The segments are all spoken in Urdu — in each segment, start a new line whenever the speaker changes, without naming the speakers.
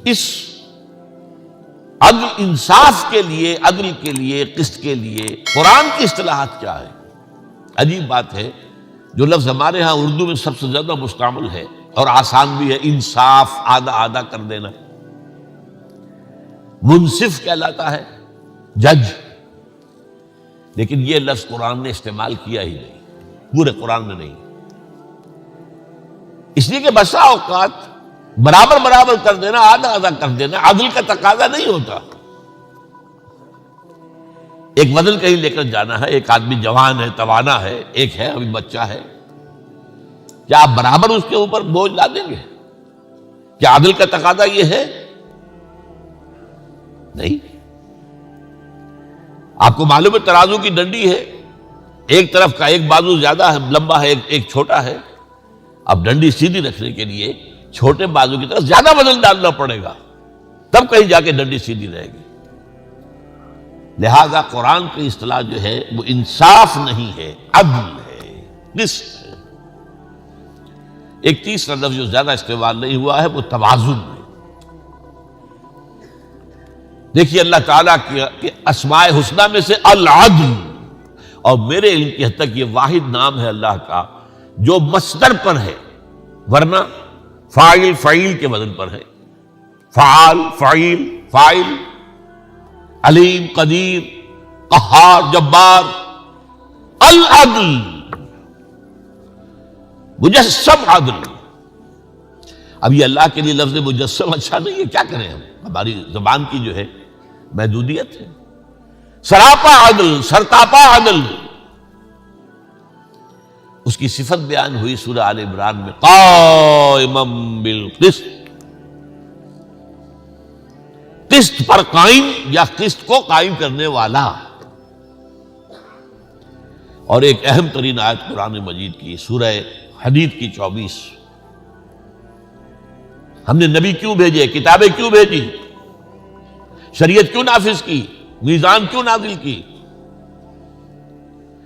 اس عدل انصاف کے لیے، عدل کے لیے، قسط کے لیے قرآن کی اصطلاحات کیا ہے؟ عجیب بات ہے، جو لفظ ہمارے ہاں اردو میں سب سے زیادہ مستعمل ہے اور آسان بھی ہے، انصاف، آدھا آدھا کر دینا۔ منصف کہلاتا ہے جج، لیکن یہ لفظ قرآن نے استعمال کیا ہی نہیں، پورے قرآن میں نہیں، اس لیے کہ بسا اوقات برابر برابر کر دینا، آدھا آدھا کر دینا عدل کا تقاضا نہیں ہوتا۔ ایک وزن کہیں لے کر جانا ہے، ایک آدمی جوان ہے، توانا ہے، ایک ہے ابھی بچہ ہے، کیا آپ برابر اس کے اوپر بوجھ لا دیں گے؟ کیا عدل کا تقاضا یہ ہے؟ نہیں۔ آپ کو معلوم ہے ترازو کی ڈنڈی ہے، ایک طرف کا ایک بازو زیادہ ہے، لمبا ہے، ایک چھوٹا ہے، اب ڈنڈی سیدھی رکھنے کے لیے چھوٹے بازو کی طرف زیادہ وزن ڈالنا پڑے گا، تب کہیں جا کے ڈنڈی سیدھی رہے گی۔ لہذا قرآن کی اصطلاح جو ہے وہ انصاف نہیں ہے، عدل ہے، قسط ہے۔ ایک تیسرا لفظ جو زیادہ استعمال نہیں ہوا ہے وہ توازن ہے۔ دیکھیے اللہ تعالیٰ کے اسماء حسنہ میں سے العدل، اور میرے علم کی حد تک یہ واحد نام ہے اللہ کا جو مصدر پر ہے، ورنہ فاعل فعیل کے وزن پر ہے، فعال فعیل فاعل، علیم قدیر قہار جبار، العدل مجسم عدل۔ اب یہ اللہ کے لیے لفظ مجسم اچھا نہیں ہے، کیا کریں ہم، ہماری زبان کی جو ہے محدودیت ہے۔ سراپا عدل، سرتاپا عدل، اس کی صفت بیان ہوئی سورہ آل عمران میں، قائما بالقسط، قسط پر قائم یا قسط کو قائم کرنے والا۔ اور ایک اہم ترین آیت قرآن مجید کی سورہ حدید کی 24، ہم نے نبی کیوں بھیجے، کتابیں کیوں بھیجی، شریعت کیوں نافذ کی، میزان کیوں نازل کی؟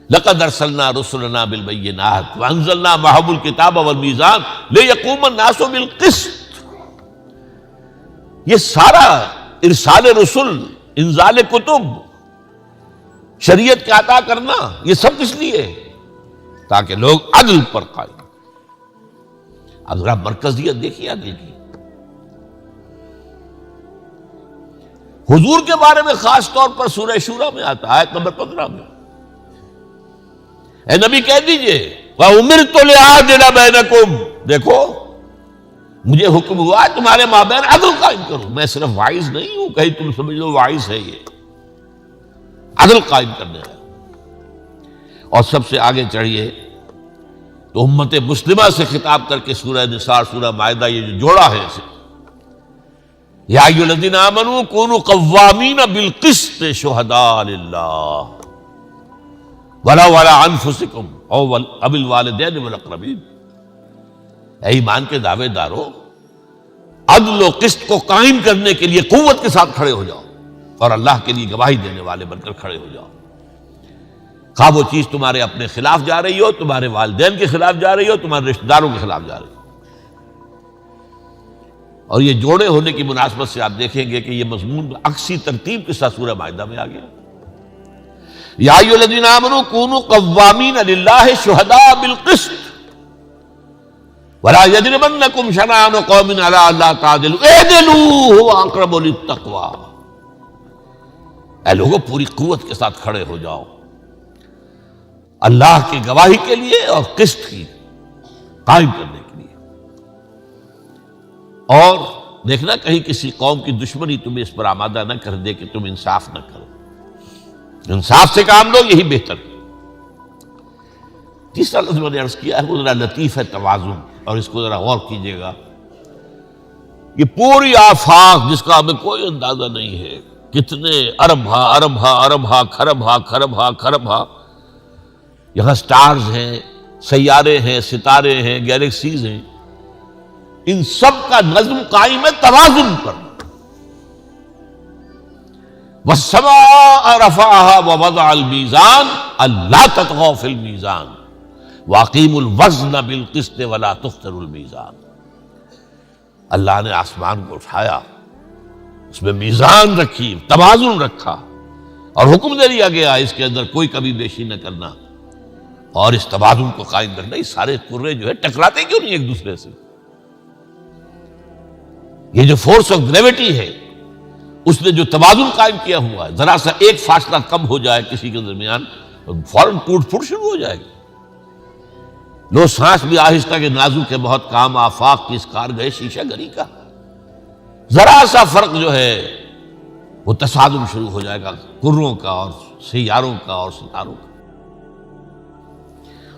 لقد ارسلنا رسلنا بالبینات وانزلنا معهم الکتاب والمیزان لیقوم الناس بالقسط۔ یہ سارا ارسال رسل، انزال کتب، شریعت کا عطا کرنا، یہ سب کس لیے؟ تاکہ لوگ عدل پر قائم۔ اب ذرا مرکزیت دیکھیے عدل کی۔ حضور کے بارے میں خاص طور پر سورہ شورى میں آتا ہے، آیت نمبر 15 میں، اے نبی کہہ دیجئے وَأُمِرْتُ لِأَعْدِلَ بَيْنَكُمْ، دیکھو مجھے حکم ہوا ہے تمہارے مابین عدل قائم کروں۔ میں صرف واعظ نہیں ہوں، کہیں تم سمجھ لو واعظ ہے، یہ عدل قائم کرنے ہے۔ اور سب سے آگے چڑھیے تو امت مسلمہ سے خطاب کر کے سورہ نساء، سورہ مائدہ، یہ جو جوڑا ہے اسے، یا ایھا الذین آمنوا کونوا قوامین بالقسط شہداء للہ ولو علی انفسکم او الوالدین والاقربین۔ اے ایمان کے دعوے دارو، عدل و قسط کو قائم کرنے کے لیے قوت کے ساتھ کھڑے ہو جاؤ، اور اللہ کے لیے گواہی دینے والے بن کر کھڑے ہو جاؤ۔ خواہ وہ چیز تمہارے اپنے خلاف جا رہی ہو، تمہارے والدین کے خلاف جا رہی ہو، تمہارے رشتہ داروں کے خلاف جا رہی ہو۔ اور یہ جوڑے ہونے کی مناسبت سے آپ دیکھیں گے کہ یہ مضمون عکسی ترتیب کے ساتھ سورہ مائدہ میں آ گیا۔ یا ایھا الذین آمنوا کونوا قوامین للہ شہداء بالقسط ولا یجرمنکم شنآن قوم علی الا تعدلوا اعدلوا ھو اقرب للتقوی۔ اے لوگوں پوری قوت کے ساتھ کھڑے ہو جاؤ اللہ کی گواہی کے لیے اور قسط کی قائم کرنے کے لیے۔ اور دیکھنا کہیں کسی قوم کی دشمنی تمہیں اس پر آمادہ نہ کر دے کہ تم انصاف نہ کرو، انصاف سے کام لو، یہی بہتر ہے۔ تیسرا لفظ میں نے عرض کیا ہے وہ ذرا لطیف ہے، توازن، اور اس کو ذرا غور کیجئے گا۔ یہ پوری آفاق جس کا ہمیں کوئی اندازہ نہیں ہے، کتنے ارب ہا ارب ہا ارب ہا کھرب ہا کھرب ہا کھرب ہا، یہاں سٹارز ہیں، سیارے ہیں، ستارے ہیں، گیلیکسیز ہیں، ان سب کا نظم قائم ہے توازن پر۔ وَالسَّمَاءَ رَفَعَهَا وَوَضَعَ الْمِيزَانَ أَلَّا تَطْغَوْا فِي الْمِيزَانِ وَأَقِيمُوا الْوَزْنَ بِالْقِسْطِ وَلَا تُخْسِرُوا الْمِيزَانَ۔ اللہ نے آسمان کو اٹھایا اس میں میزان رکھی، توازن رکھا، اور حکم دے دیا گیا اس کے اندر کوئی کمی بیشی نہ کرنا اور اس توازن کو قائم رکھنا۔ یہ سارے کرے جو ہے ٹکراتے کیوں نہیں ایک دوسرے سے؟ یہ جو فورس آف گریوٹی ہے اس نے جو توازن قائم کیا ہوا ہے، ذرا سا ایک فاصلہ کم ہو جائے کسی کے درمیان فوراً ٹوٹ پھوٹ شروع ہو جائے گی۔ لو سانس بھی آہستہ کے نازک کے بہت کام، آفاق کی اس کار گئے شیشہ گری کا، ذرا سا فرق جو ہے وہ تصادم شروع ہو جائے گا کروں کا اور سیاروں کا اور ستاروں کا۔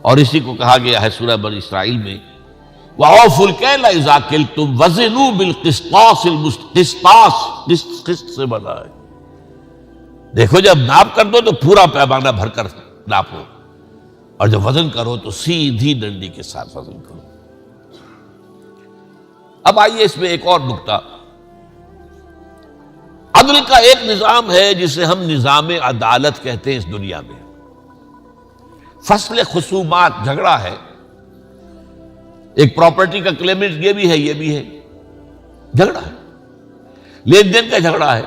اور اسی کو کہا گیا ہے سورہ بنی اسرائیل میں وَأَوْفُوا الْكَيْلَ إِذَا كِلْتُمْ وَزِنُوا بِالْقِسْطَاسِ الْمُسْتَقِيمِ، قسط سے بنا ہے۔ دیکھو جب ناپ کر دو تو پورا پیمانہ بھر کر ناپو، اور جب وزن کرو تو سیدھی ڈنڈی کے ساتھ وزن کرو۔ اب آئیے اس میں ایک اور نکتہ، عدل کا ایک نظام ہے جسے ہم نظام عدالت کہتے ہیں اس دنیا میں۔ فصل خصومات، جھگڑا ہے، ایک پراپرٹی کا کلیمنٹ یہ بھی ہے یہ بھی ہے، جھگڑا ہے، لین دین کا جھگڑا ہے،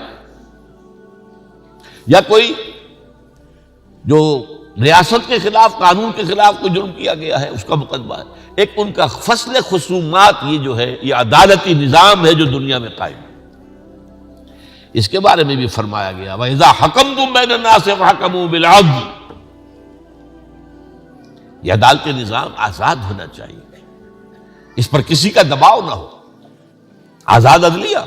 یا کوئی جو ریاست کے خلاف قانون کے خلاف کوئی جرم کیا گیا ہے اس کا مقدمہ ہے۔ ایک ان کا فصل خصومات، یہ جو ہے یہ عدالتی نظام ہے جو دنیا میں قائم ہے۔ اس کے بارے میں بھی فرمایا گیا وَإِذَا حَكَمْتُم بَيْنَ النَّاسِ فَحْكَمُوا بِالْعَدْلِ، یہ عدالتی نظام آزاد ہونا چاہیے، اس پر کسی کا دباؤ نہ ہو، آزاد عدلیہ۔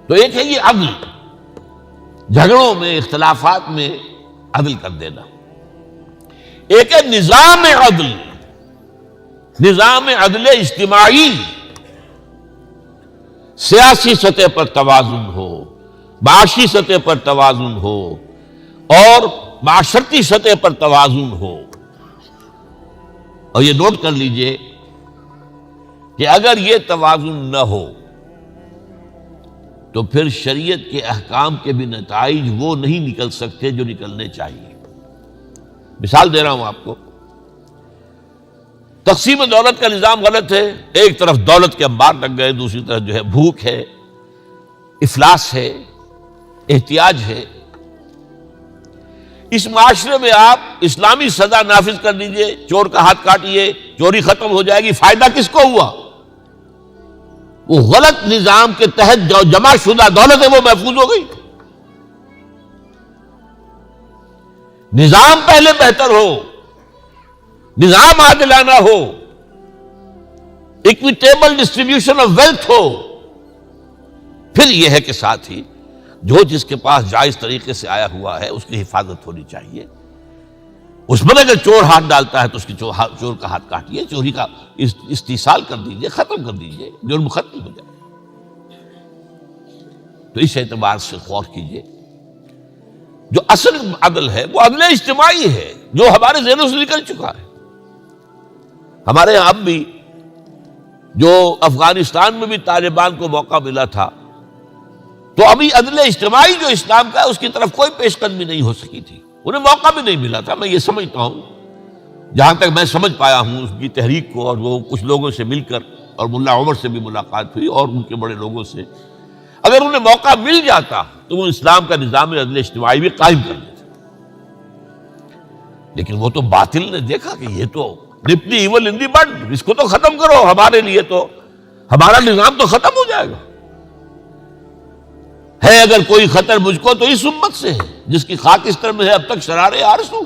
تو ایک ہے یہ عدل، جھگڑوں میں اختلافات میں عدل کر دینا، ایک ہے نظام عدل، نظام عدل اجتماعی، سیاسی سطح پر توازن ہو، معاشی سطح پر توازن ہو، اور معاشرتی سطح پر توازن ہو۔ اور یہ نوٹ کر لیجئے کہ اگر یہ توازن نہ ہو تو پھر شریعت کے احکام کے بھی نتائج وہ نہیں نکل سکتے جو نکلنے چاہیے۔ مثال دے رہا ہوں آپ کو، تقسیم دولت کا نظام غلط ہے، ایک طرف دولت کے انبار لگ گئے، دوسری طرف جو ہے بھوک ہے، افلاس ہے، احتیاج ہے۔ اس معاشرے میں آپ اسلامی سزا نافذ کر دیجئے، چور کا ہاتھ کاٹیے، چوری ختم ہو جائے گی، فائدہ کس کو ہوا؟ وہ غلط نظام کے تحت جو جمع شدہ دولت ہے وہ محفوظ ہو گئی۔ نظام پہلے بہتر ہو، نظام عادلانہ ہو، اکویٹیبل ڈسٹریبیوشن آف ویلتھ ہو، پھر یہ ہے کہ ساتھ ہی جو جس کے پاس جائز طریقے سے آیا ہوا ہے اس کی حفاظت ہونی چاہیے۔ اس میں اگر چور ہاتھ ڈالتا ہے تو اس کی چور کا ہاتھ کاٹیے، چوری کا استحصال کر دیجئے، ختم کر دیجئے، جرم ختم ہو جائے۔ تو اس اعتبار سے غور کیجئے، جو اصل عدل ہے وہ عدل اجتماعی ہے جو ہمارے ذہنوں سے نکل چکا ہے۔ ہمارے یہاں اب بھی جو افغانستان میں بھی طالبان کو موقع ملا تھا تو ابھی عدل اجتماعی جو اسلام کا ہے اس کی طرف کوئی پیش قدمی نہیں ہو سکی تھی، انہیں موقع بھی نہیں ملا تھا۔ میں یہ سمجھتا ہوں، جہاں تک میں سمجھ پایا ہوں اس کی تحریک کو، اور وہ کچھ لوگوں سے مل کر، اور ملا عمر سے بھی ملاقات ہوئی اور ان کے بڑے لوگوں سے، اگر انہیں موقع مل جاتا تو وہ اسلام کا نظام عدل اجتماعی بھی قائم کر دیتے، لیکن وہ تو باطل نے دیکھا کہ یہ تو nip the evil in the bud، اس کو تو ختم کرو، ہمارے لیے تو ہمارا نظام تو ختم ہو جائے گا۔ ہے اگر کوئی خطر مجھ کو تو اس امت سے ہے جس کی خاک اس طرح میں ہے اب تک شرار آرزو۔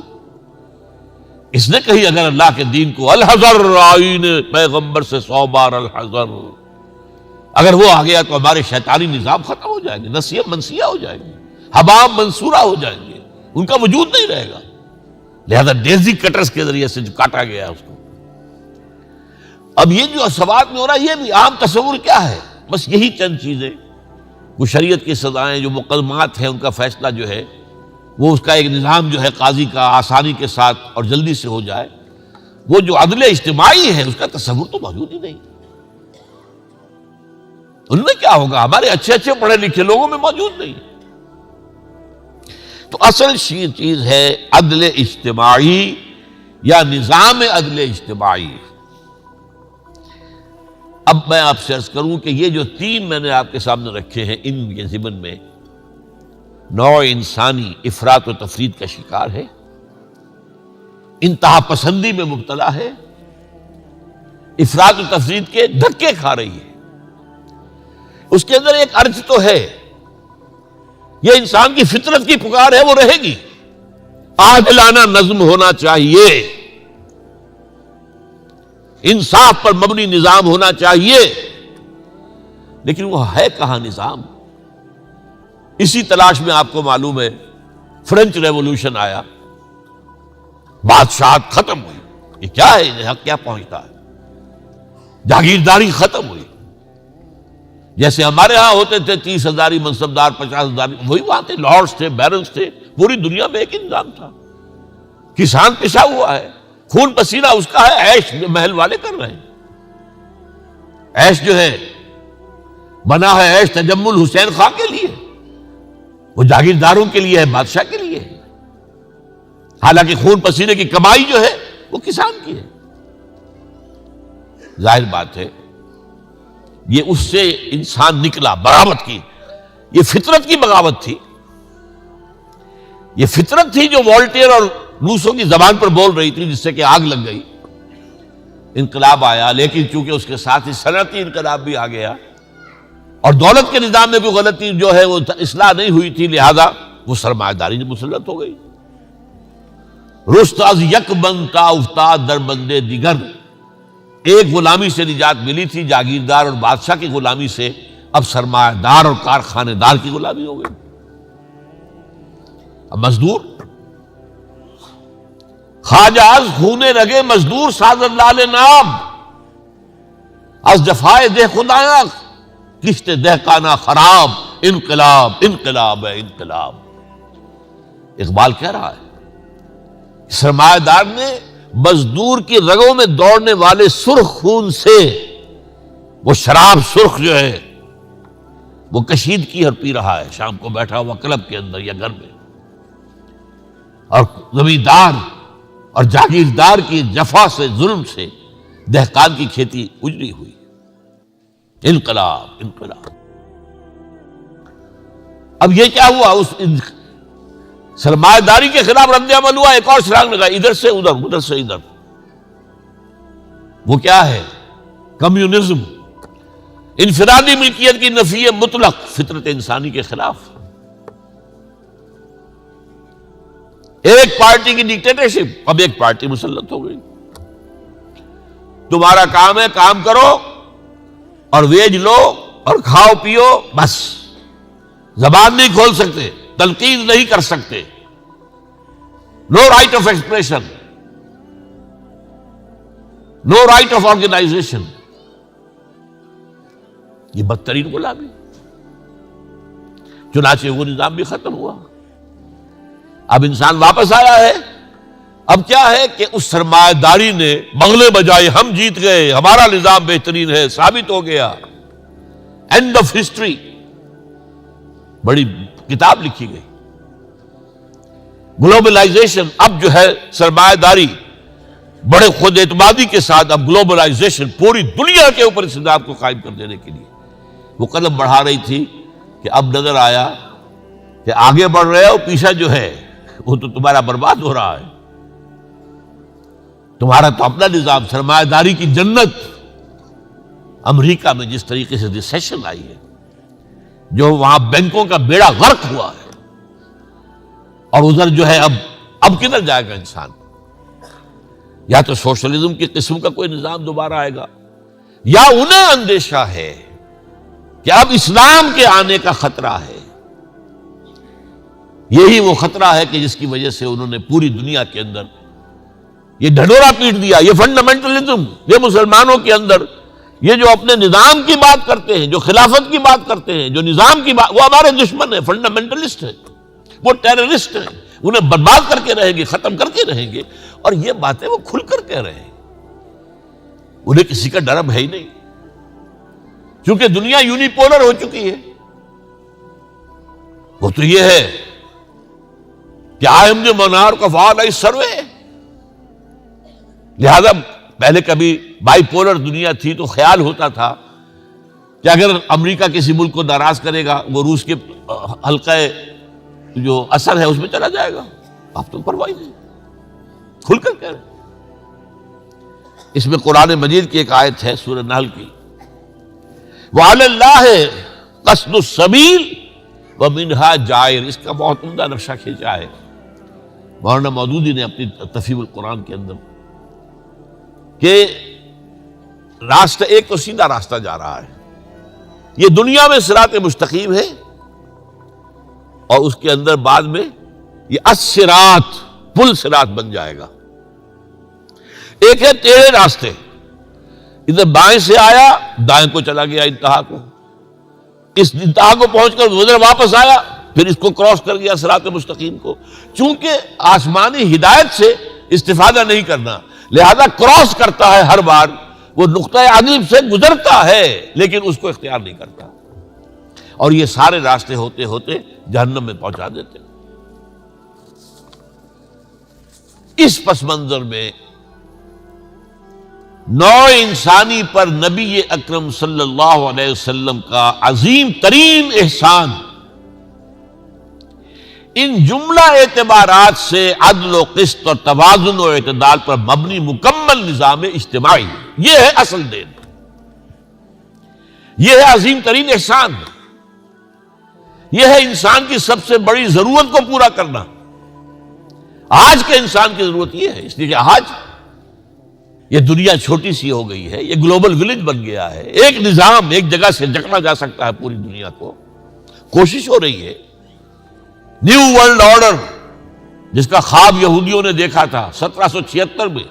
اس نے کہی اگر اللہ کے دین کو الحذر، آئین پیغمبر سے 100 بار الحذر، اگر وہ آ گیا تو ہمارے شیطانی نظام ختم ہو جائیں گے، نسیہ منسیہ ہو جائیں گے، حباب منصورہ ہو جائیں گے، ان کا وجود نہیں رہے گا۔ لہذا ڈیزی کٹرز کے ذریعے سے جو کاٹا گیا ہے اس کو۔ اب یہ جو سوات میں ہو رہا ہے یہ بھی عام تصور کیا ہے؟ بس یہی چند چیزیں، وہ شریعت کی سزائیں، جو مقدمات ہیں ان کا فیصلہ جو ہے وہ اس کا ایک نظام جو ہے قاضی کا آسانی کے ساتھ اور جلدی سے ہو جائے، وہ جو عدل اجتماعی ہے اس کا تصور تو موجود ہی نہیں۔ ان میں کیا ہوگا؟ ہمارے اچھے اچھے پڑھے لکھے لوگوں میں موجود نہیں۔ تو اصل چیز ہے عدل اجتماعی یا نظام عدل اجتماعی۔ اب میں آپ سے عرض کروں کہ یہ جو تین میں نے آپ کے سامنے رکھے ہیں، ان کے ضمن میں نوع انسانی افراط و تفرید کا شکار ہے، انتہا پسندی میں مبتلا ہے، افراط و تفرید کے دھکے کھا رہی ہے۔ اس کے اندر ایک عرض تو ہے، یہ انسان کی فطرت کی پکار ہے، وہ رہے گی۔ عادلانہ نظم ہونا چاہیے، انصاف پر مبنی نظام ہونا چاہیے، لیکن وہ ہے کہاں نظام؟ اسی تلاش میں آپ کو معلوم ہے فرینچ ریولوشن آیا، بادشاہت ختم ہوئی۔ یہ کیا ہے؟ انہیں حق کیا پہنچتا ہے؟ جاگیرداری ختم ہوئی۔ جیسے ہمارے ہاں ہوتے تھے 30,000 منصبدار، 50,000، وہی وہاں تھے، لارڈز تھے، بیرنز تھے، پوری دنیا میں ایک نظام تھا۔ کسان پسا ہوا ہے، خون پسینہ اس کا ہے، عیش محل والے کر رہے ہیں۔ عیش جو ہے بنا ہے، عیش تجمل حسین خان کے لیے، وہ جاگیرداروں کے لیے ہے، بادشاہ کے لیے ہے، حالانکہ خون پسینے کی کمائی جو ہے وہ کسان کی ہے۔ ظاہر بات ہے یہ اس سے انسان نکلا، بغاوت کی۔ یہ فطرت کی بغاوت تھی، یہ فطرت تھی جو والٹیئر اور روسو کی زبان پر بول رہی تھی، جس سے کہ آگ لگ گئی۔ انقلاب آیا، لیکن چونکہ اس کے ساتھ ہی صنعتی انقلاب بھی آ گیا، اور دولت کے نظام میں کوئی غلطی جو ہے وہ اصلاح نہیں ہوئی تھی، لہذا وہ سرمایہ داری مسلط ہو گئی۔ رست از یک بنتا افتاد در بندے دیگر، ایک غلامی سے نجات ملی تھی، جاگیردار اور بادشاہ کی غلامی سے، اب سرمایہ دار اور کارخانے دار کی غلامی ہو گئی۔ اب مزدور خواجہ از خون رگے مزدور سازد لال نام، از جفائے دہ خدایاں کشت دہقانہ خراب، انقلاب انقلاب ہے انقلاب۔ اقبال کہہ رہا ہے سرمایہ دار نے مزدور کی رگوں میں دوڑنے والے سرخ خون سے وہ شراب سرخ جو ہے وہ کشیدگی اور پی رہا ہے، شام کو بیٹھا ہوا کلب کے اندر یا گھر میں، اور زمیندار اور جاگیردار کی جفا سے، ظلم سے دہقان کی کھیتی اجڑی ہوئی۔ انقلاب انقلاب۔ اب یہ کیا ہوا؟ اس سرمایہ داری کے خلاف رد عمل ہوا، ایک اور چھلانگ لگا، ادھر سے ادھر، ادھر سے ادھر۔ وہ کیا ہے؟ کمیونزم، انفرادی ملکیت کی نفی مطلق، فطرت انسانی کے خلاف۔ ایک پارٹی کی ڈکٹیٹرشپ، اب ایک پارٹی مسلط ہو گئی۔ تمہارا کام ہے کام کرو اور ویج لو اور کھاؤ پیو، بس۔ زبان نہیں کھول سکتے، تنقید نہیں کر سکتے، no right of expression, no right of organisation. یہ بدترین غلامی۔ چنانچہ وہ نظام بھی ختم ہوا۔ اب انسان واپس آیا ہے۔ اب کیا ہے کہ اس سرمایہ داری نے بغلے بجائے، ہم جیت گئے، ہمارا نظام بہترین ہے، ثابت ہو گیا، اینڈ آف ہسٹری۔ بڑی کتاب لکھی گئی۔ گلوبلائزیشن، اب جو ہے سرمایہ داری بڑے خود اعتمادی کے ساتھ، اب گلوبلائزیشن پوری دنیا کے اوپر اس نظام کو قائم کر دینے کے لیے وہ قدم بڑھا رہی تھی، کہ اب نظر آیا کہ آگے بڑھ رہے ہو، پیچھے جو ہے وہ تو تمہارا برباد ہو رہا ہے۔ تمہارا تو اپنا نظام، سرمایہ داری کی جنت۔ امریکہ میں جس طریقے سے ریسیشن آئی ہے، جو وہاں بینکوں کا بیڑا غرق ہوا ہے، اور ادھر جو ہے اب کدھر جائے گا انسان؟ یا تو سوشلزم کی قسم کا کوئی نظام دوبارہ آئے گا، یا انہیں اندیشہ ہے کہ اب اسلام کے آنے کا خطرہ ہے۔ یہی وہ خطرہ ہے کہ جس کی وجہ سے انہوں نے پوری دنیا کے اندر یہ ڈھڈورا پیٹ دیا۔ یہ فنڈامنٹلزم، یہ مسلمانوں کے اندر یہ جو اپنے نظام کی بات کرتے ہیں، جو خلافت کی بات کرتے ہیں، جو نظام کی بات، وہ ہمارے دشمن ہیں، فنڈامنٹلسٹ ہیں، وہ ٹیررسٹ ہیں، انہیں برباد کر کے رہیں گے، ختم کر کے رہیں گے۔ اور یہ باتیں وہ کھل کر کہہ رہے ہیں، انہیں کسی کا ڈر ہے ہی نہیں، کیونکہ دنیا یونیپولر ہو چکی ہے۔ وہ تو یہ ہے کہ I am the monarch of all I survey، لہذا پہلے کبھی بائی پولر دنیا تھی تو خیال ہوتا تھا کہ اگر امریکہ کسی ملک کو ناراض کرے گا وہ روس کے حلقہ جو اثر ہے اس میں چلا جائے گا. اب تو پرواہ نہیں, کھل کر کہہ رہے. اس میں قرآن مجید کی ایک آیت ہے سورہ نحل کی, وَعَلَى اللَّهِ قَصْدُ السَّبِيلِ وَمِنْهَا جَائِرٌ. اس کا بہت عمدہ نقشہ کھینچا ہے مولانا مودودی نے اپنی تفہیم القرآن کے اندر کہ راستہ ایک تو سیدھا راستہ جا رہا ہے, یہ دنیا میں صراط مستقیم ہے, اور اس کے اندر بعد میں یہ الصراط پل صراط بن جائے گا. ایک ہے ٹیڑھے راستے, ادھر بائیں سے آیا دائیں کو چلا گیا انتہا کو, اس انتہا کو پہنچ کر ادھر واپس آیا پھر اس کو کراس کر گیا صراط مستقیم کو. چونکہ آسمانی ہدایت سے استفادہ نہیں کرنا, لہذا کراس کرتا ہے ہر بار, وہ نقطہ عدل سے گزرتا ہے لیکن اس کو اختیار نہیں کرتا, اور یہ سارے راستے ہوتے ہوتے جہنم میں پہنچا دیتے. اس پس منظر میں نوع انسانی پر نبی اکرم صلی اللہ علیہ وسلم کا عظیم ترین احسان ان جملہ اعتبارات سے عدل و قسط اور توازن و اعتدال پر مبنی مکمل نظام اجتماعی, یہ ہے اصل دین, یہ ہے عظیم ترین احسان, یہ ہے انسان کی سب سے بڑی ضرورت کو پورا کرنا. آج کے انسان کی ضرورت یہ ہے, اس لیے کہ آج یہ دنیا چھوٹی سی ہو گئی ہے, یہ گلوبل ولیج بن گیا ہے, ایک نظام ایک جگہ سے جکڑا جا سکتا ہے پوری دنیا کو. کوشش ہو رہی ہے نیو ورلڈ آرڈر جس کا خواب یہودیوں نے دیکھا تھا 1776 میں,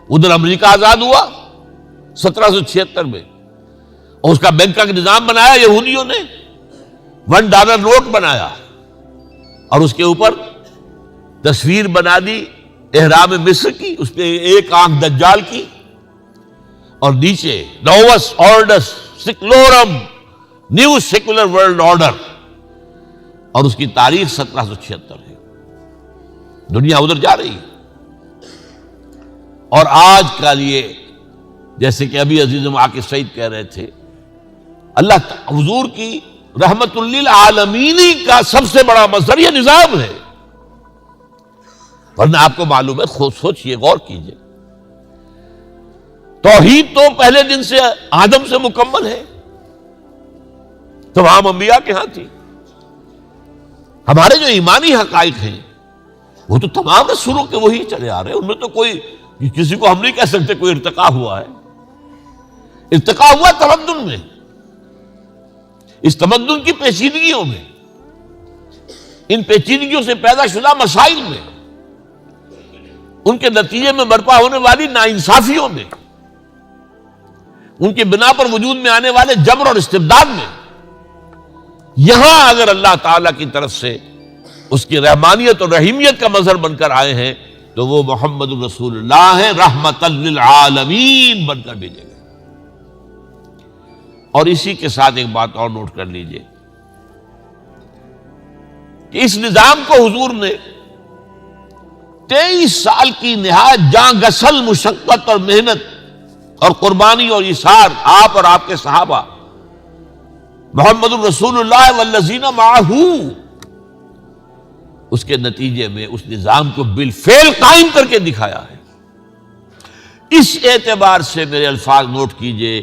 ادھر امریکہ آزاد ہوا 1776 میں, اور اس کا بینک کا نظام بنایا یہودیوں نے, $1 نوٹ بنایا اور اس کے اوپر تصویر بنا دی احرام مصر کی, اس پہ ایک آنکھ دجال کی, اور نیچے نووس آرڈس سیکولورم نیو سیکولر ورلڈ آرڈر, اور اس کی تاریخ 1776 ہے. دنیا ادھر جا رہی ہے. اور آج کا لیے جیسے کہ ابھی عزیزم عاقب سعید کہہ رہے تھے, اللہ حضور کی رحمت للعالمین کا سب سے بڑا مظہر یہ نظام ہے. ورنہ آپ کو معلوم ہے, خود سوچئے غور کیجئے, توحید تو پہلے دن سے آدم سے مکمل ہے, تمام انبیاء کے ہاں تھی. ہمارے جو ایمانی حقائق ہیں وہ تو تمام رسولوں کے وہی چلے آ رہے ہیں, ان میں تو کوئی کسی کو ہم نہیں کہہ سکتے کوئی ارتقا ہوا ہے. ارتقا ہوا تمدن میں, اس تمدن کی پیچیدگیوں میں, ان پیچیدگیوں سے پیدا شدہ مسائل میں, ان کے نتیجے میں برپا ہونے والی ناانصافیوں میں, ان کے بنا پر وجود میں آنے والے جبر اور استبداد میں. یہاں اگر اللہ تعالیٰ کی طرف سے اس کی رحمانیت اور رحیمیت کا مظہر بن کر آئے ہیں تو وہ محمد رسول اللہ ہیں, رحمت للعالمین بن کر بھیجے گئے. اور اسی کے ساتھ ایک بات اور نوٹ کر لیجئے کہ اس نظام کو حضور نے 23 سال کی نہایت جاں گسل مشقت اور محنت اور قربانی اور ایثار, آپ اور آپ کے صحابہ محمد الرسول اللہ والذین معہ, اس کے نتیجے میں اس نظام کو بالفعل قائم کر کے دکھایا ہے. اس اعتبار سے میرے الفاظ نوٹ کیجئے,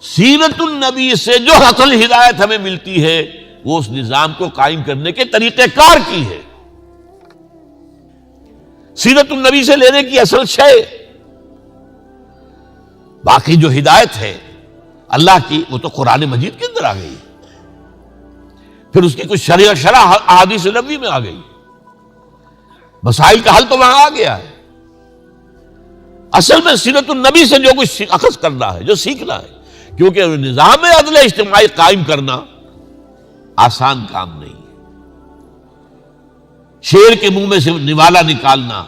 سیرت النبی سے جو اصل ہدایت ہمیں ملتی ہے وہ اس نظام کو قائم کرنے کے طریقہ کار کی ہے. سیرت النبی سے لینے کی اصل شے, باقی جو ہدایت ہے اللہ کی وہ تو قرآن مجید کے اندر آ گئی, پھر اس کی کچھ شرح احادیث نبوی میں آ گئی, مسائل کا حل تو وہاں آ گیا ہے. اصل میں سیرت النبی سے جو کچھ اخذ کرنا ہے, جو سیکھنا ہے, کیونکہ نظام عدل اجتماعی قائم کرنا آسان کام نہیں ہے. شیر کے منہ میں سے نوالا نکالنا,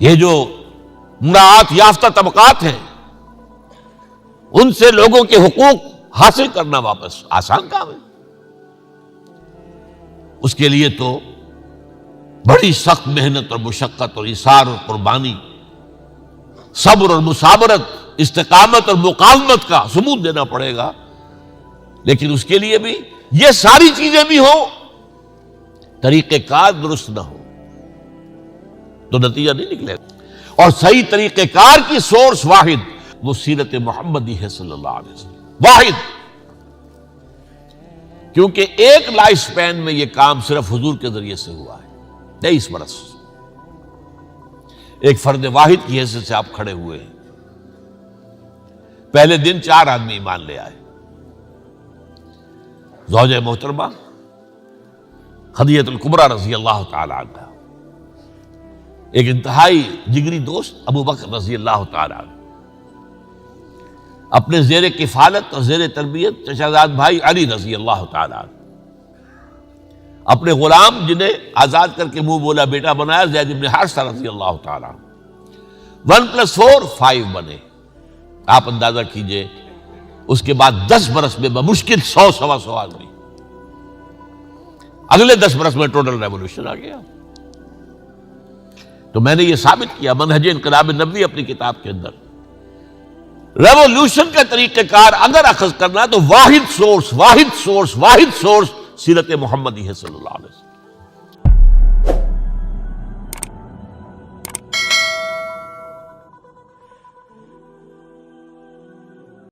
یہ جو مراعات یافتہ طبقات ہیں ان سے لوگوں کے حقوق حاصل کرنا واپس آسان کام ہے. اس کے لیے تو بڑی سخت محنت اور مشقت اور ایثار اور قربانی صبر اور مسابرت، استقامت اور مقاومت کا ثبوت دینا پڑے گا. لیکن اس کے لیے بھی یہ ساری چیزیں بھی ہوں، طریقہ کار درست نہ ہو تو نتیجہ نہیں نکلے گا. اور صحیح طریقہ کار کی سورس واحد وہ سیرت محمدی ہے صلی اللہ علیہ وسلم، واحد. کیونکہ ایک لائف سپین میں یہ کام صرف حضور کے ذریعے سے ہوا ہے. 23 برس ایک فرد واحد کی حیثیت سے آپ کھڑے ہوئے ہیں. پہلے دن 4 آدمی ایمان لے آئے. زوجہ محترمہ خدیجہ الکبریٰ رضی اللہ تعالی عنہ، ایک انتہائی جگری دوست ابو بکر رضی اللہ تعالی عنہ، اپنے زیر کفالت اور زیر تربیت چچا زاد بھائی علی رضی اللہ تعالی عنہ، اپنے غلام جنہیں آزاد کر کے منہ بولا بیٹا بنایا زید بن حارثہ رضی اللہ تعالی عنہ. 1+4 5 بنے. آپ اندازہ کیجئے اس کے بعد 10 برس میں بمشکل 100-125 آدمی. اگلے 10 برس میں ٹوٹل ریولوشن آ گیا. تو میں نے یہ ثابت کیا منہج انقلاب نبوی اپنی کتاب کے اندر، ریولوشن کا طریقہ کار اگر اخذ کرنا تو واحد سورس سیرت محمدی ہے صلی اللہ علیہ وسلم.